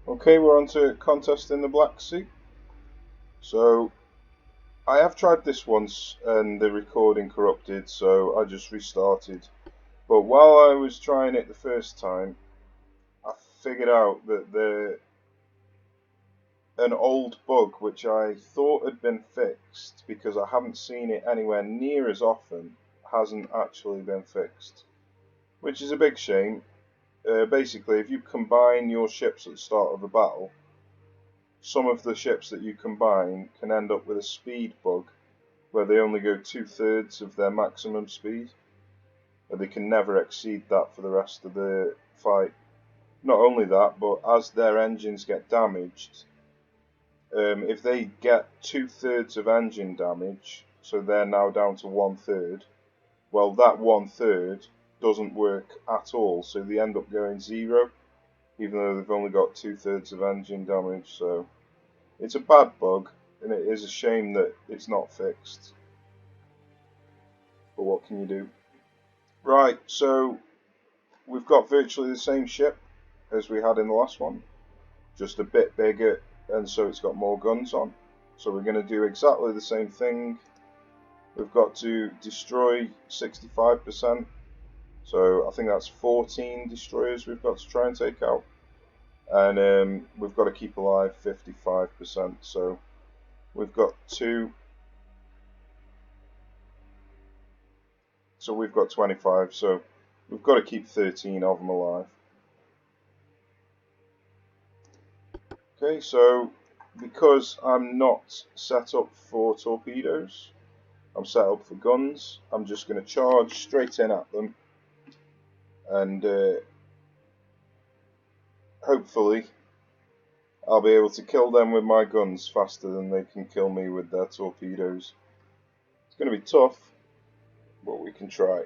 Okay, we're on to contest in the Black Sea. So I have tried this once and the recording corrupted, so I just restarted. But while I was trying it the first time, I figured out that an old bug which I thought had been fixed because I haven't seen it anywhere near as often hasn't actually been fixed, which is a big shame. Basically, if you combine your ships at the start of a battle, some of the ships that you combine can end up with a speed bug where they only go 2/3 of their maximum speed, and they can never exceed that for the rest of the fight. Not only that, but as their engines get damaged, if they get 2/3 of engine damage, so they're now down to 1/3, well, that 1/3 doesn't work at all, so they end up going zero, even though they've only got 2/3 of engine damage. So it's a bad bug, and it is a shame that it's not fixed. But what can you do? Right, so we've got virtually the same ship as we had in the last one, just a bit bigger, and so it's got more guns on. So we're going to do exactly the same thing. We've got to destroy 65%, so I think that's 14 destroyers we've got to try and take out. And we've got to keep alive 55%, so we've got 2. So we've got 25, so we've got to keep 13 of them alive. Okay, so because I'm not set up for torpedoes, I'm set up for guns, I'm just going to charge straight in at them, and hopefully I'll be able to kill them with my guns faster than they can kill me with their torpedoes. It's going to be tough, but we can try.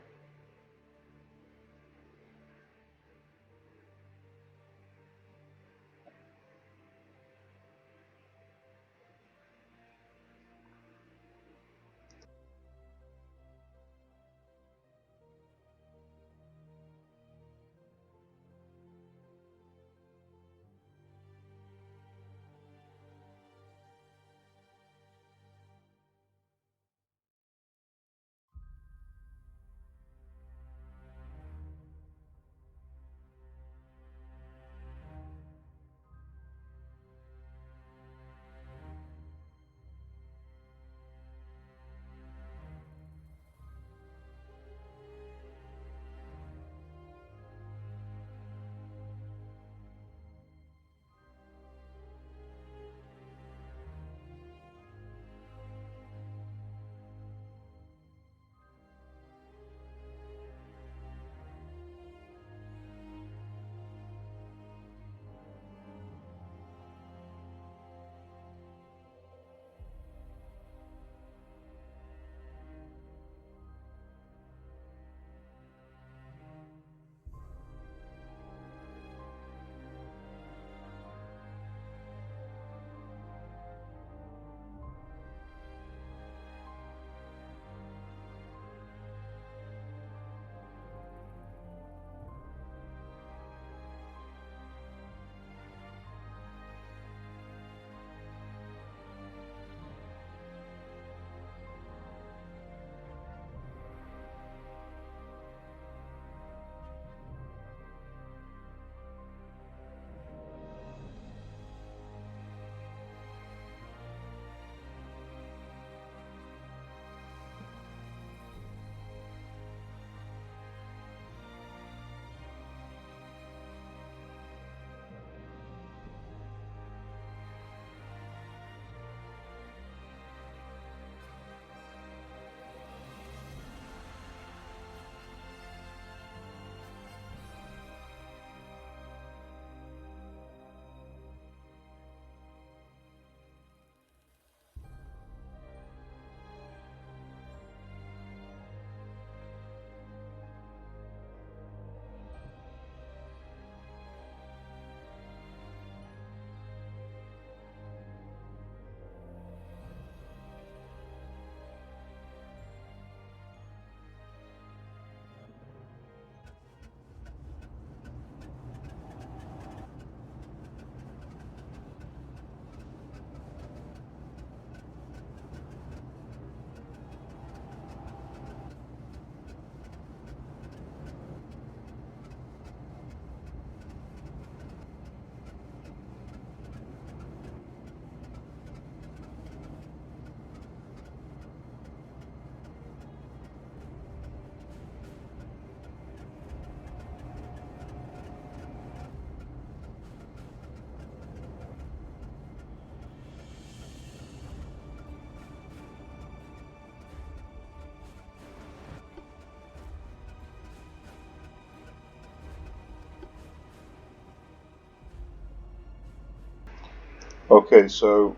Okay, so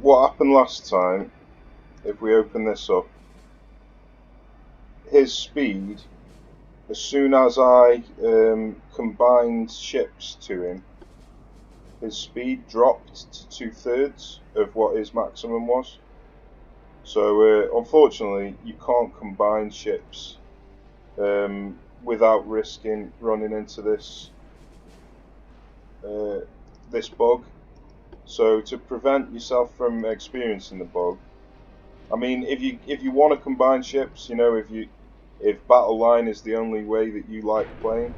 what happened last time, if we open this up, his speed, as soon as I combined ships to him, his speed dropped to 2/3 of what his maximum was. So unfortunately, you can't combine ships without risking running into this bug. So to prevent yourself from experiencing the bug, I mean, if you want to combine ships, you know, if battle line is the only way that you like playing,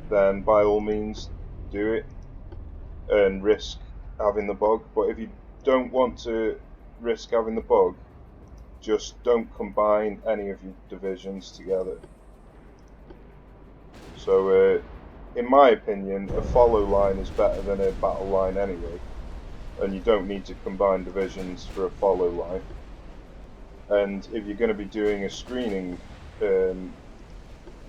then by all means do it and risk having the bug. But if you don't want to risk having the bug, just don't combine any of your divisions together. So, in my opinion, a follow line is better than a battle line anyway, and you don't need to combine divisions for a follow line. And if you're going to be doing a screening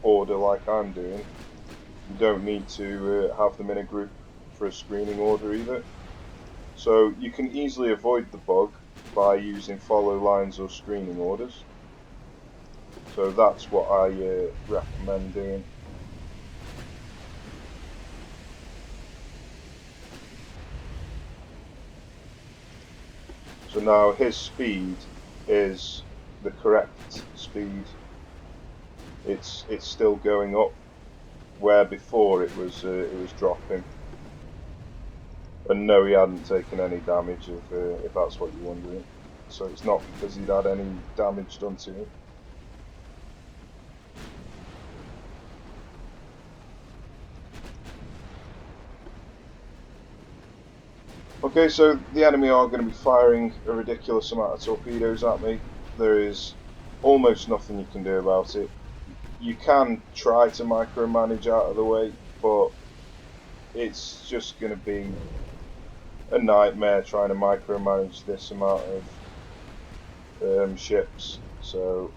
order like I'm doing, you don't need to have them in a group for a screening order either. So you can easily avoid the bug by using follow lines or screening orders. So that's what I recommend doing. So now his speed is the correct speed. It's still going up, where before it was dropping. And no, he hadn't taken any damage, if that's what you're wondering. So it's not because he'd had any damage done to him. Okay, so the enemy are going to be firing a ridiculous amount of torpedoes at me. There is almost nothing you can do about it. You can try to micromanage out of the way, but it's just going to be a nightmare trying to micromanage this amount of ships. So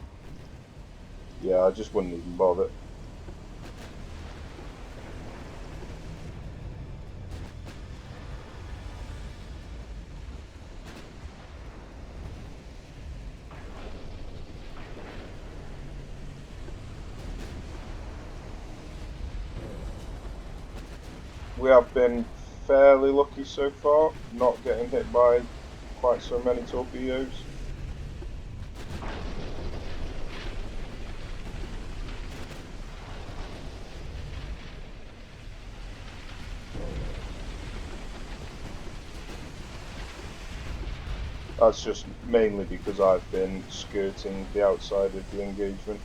yeah, I just wouldn't even bother. We have been fairly lucky so far, not getting hit by quite so many torpedoes. That's just mainly because I've been skirting the outside of the engagement.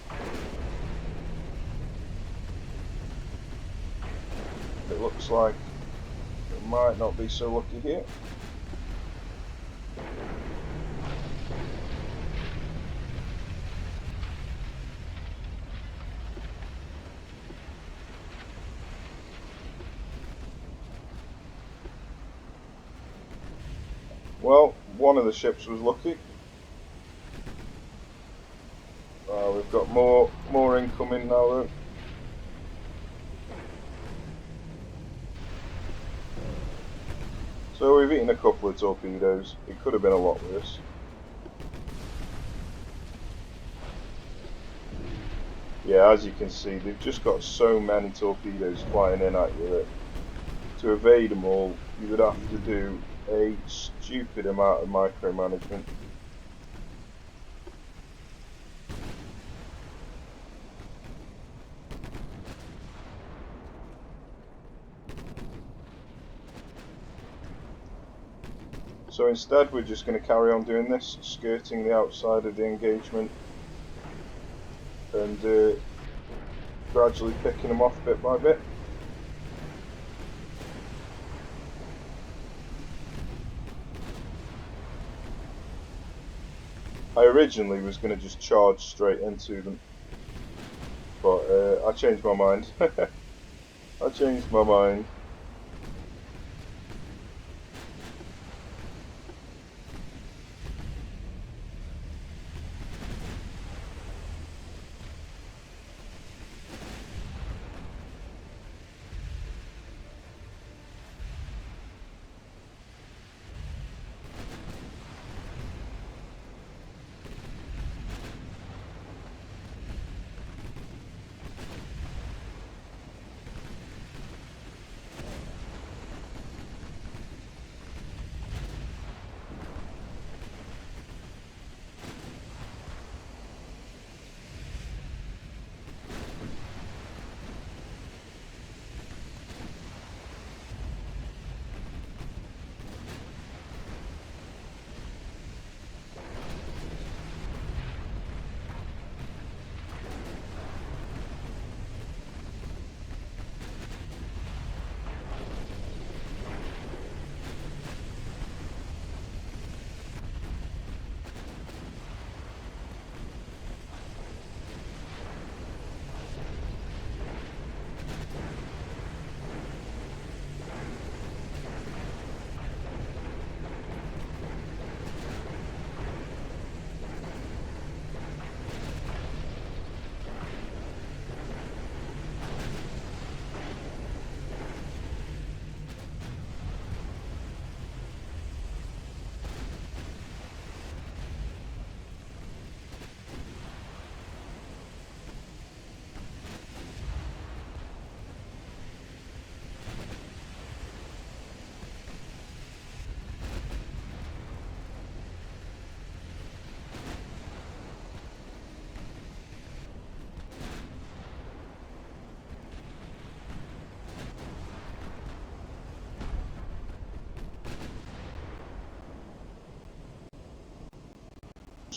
It looks like we might not be so lucky here. Well, one of the ships was lucky. We've got more incoming now though. So we've eaten a couple of torpedoes. It could have been a lot worse. Yeah, as you can see, they've just got so many torpedoes flying in at you that to evade them all, you would have to do a stupid amount of micromanagement. So instead we're just going to carry on doing this, skirting the outside of the engagement and gradually picking them off bit by bit. I originally was going to just charge straight into them, but I changed my mind. I changed my mind.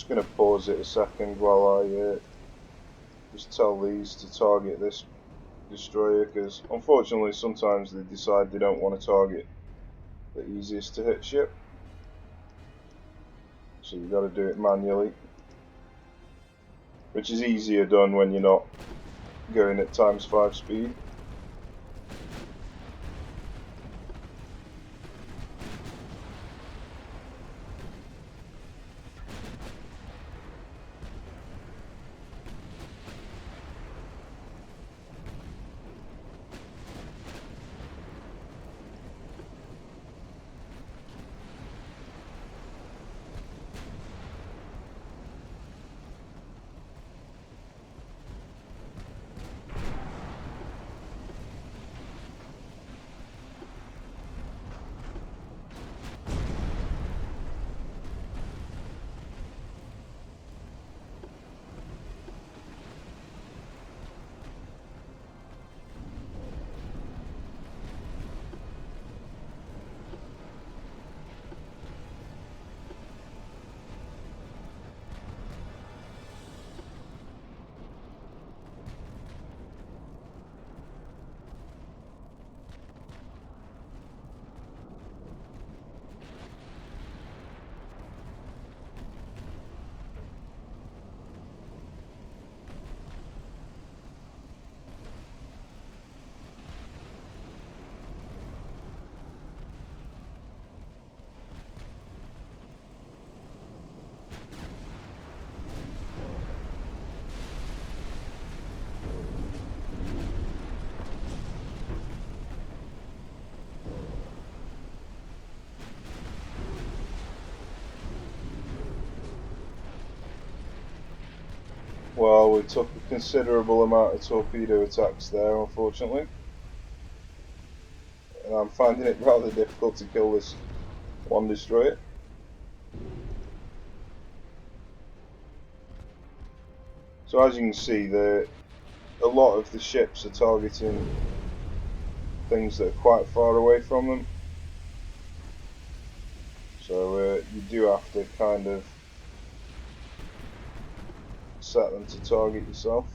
just going to pause it a second while I just tell these to target this destroyer, because unfortunately sometimes they decide they don't want to target the easiest to hit ship, so you've got to do it manually, which is easier done when you're not going at ×5 speed. Well, we took a considerable amount of torpedo attacks there, unfortunately, and I'm finding it rather difficult to kill this one destroyer. So as you can see, a lot of the ships are targeting things that are quite far away from them, so you do have to kind of set them to target yourself.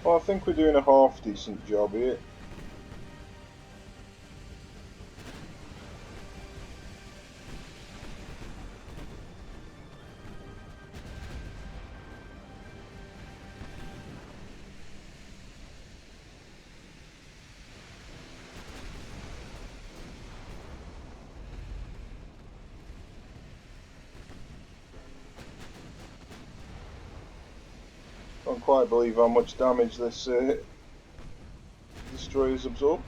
Well, I think we're doing a half decent job here. Can't quite believe how much damage this destroyer's absorbed.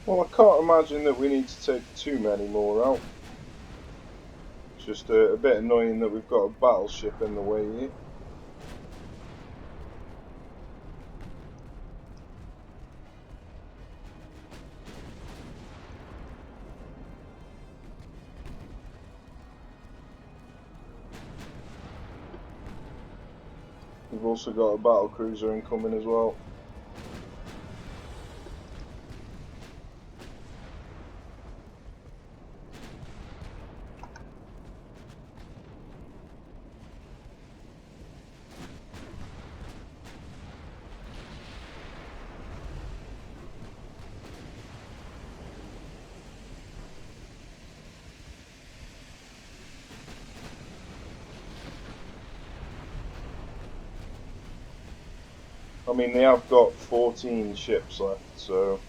Well, I can't imagine that we need to take too many more out. It's just a bit annoying that we've got a battleship in the way here. We've also got a battle cruiser incoming as well. I mean, they have got 14 ships left, so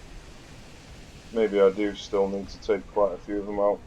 maybe I do still need to take quite a few of them out.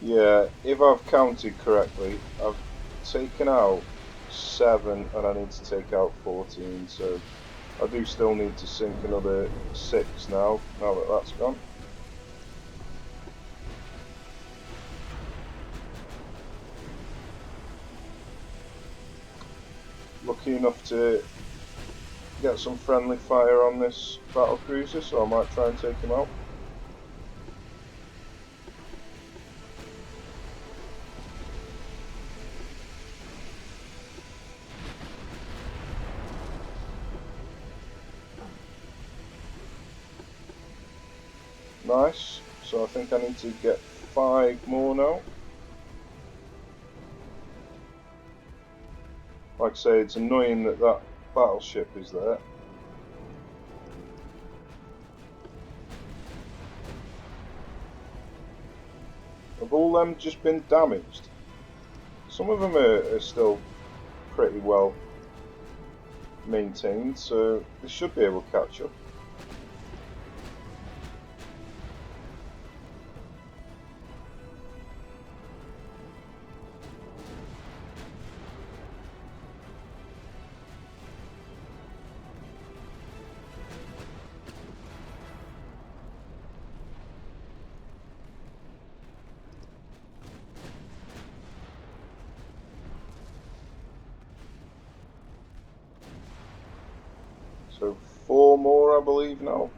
Yeah, if I've counted correctly, I've taken out 7 and I need to take out 14, so I do still need to sink another 6 now that that's gone. Lucky enough to get some friendly fire on this battle cruiser, so I might try and take him out. Nice, so I think I need to get 5 more now. Like I say, it's annoying that that battleship is there. Have all them just been damaged? Some of them are still pretty well maintained, so they should be able to catch up. So 4 more, I believe, now.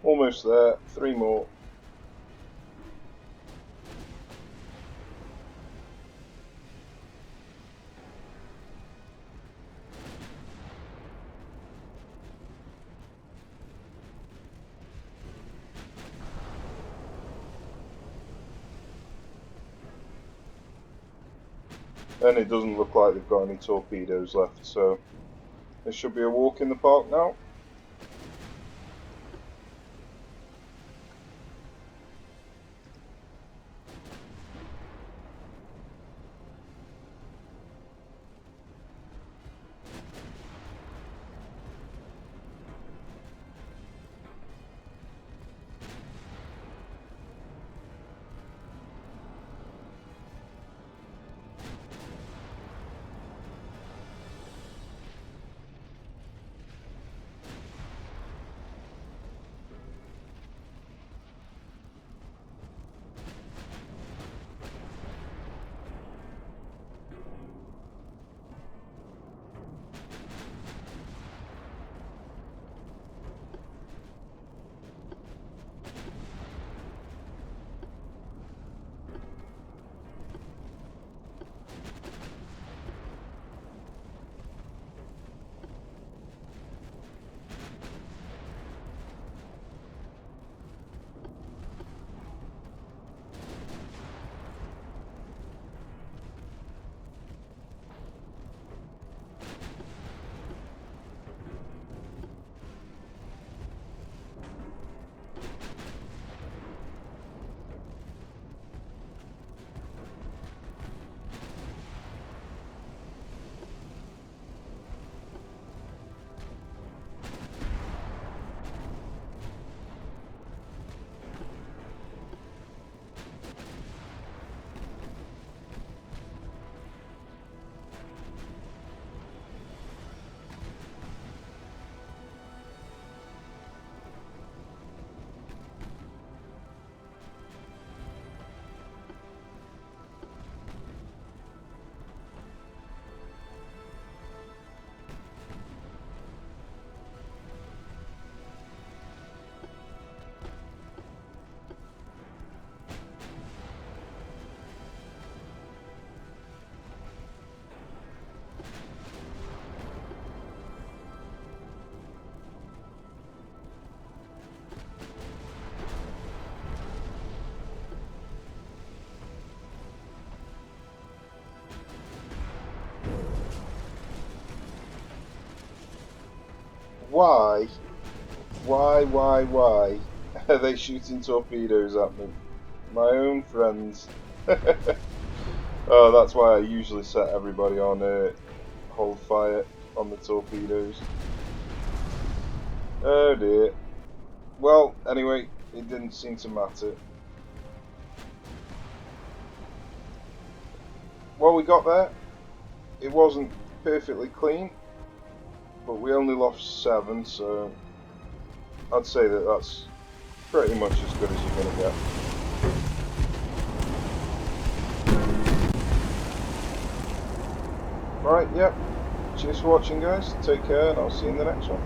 Almost there, 3 more. And it doesn't look like they've got any torpedoes left, so this should be a walk in the park now. why are they shooting torpedoes at me? My own friends. Oh, that's why I usually set everybody on hold fire on the torpedoes. Oh dear. Well, anyway, it didn't seem to matter. Well, we got there. It wasn't perfectly clean, but we only lost 7, so I'd say that that's pretty much as good as you're going to get. Right, yep. Cheers for watching, guys. Take care, and I'll see you in the next one.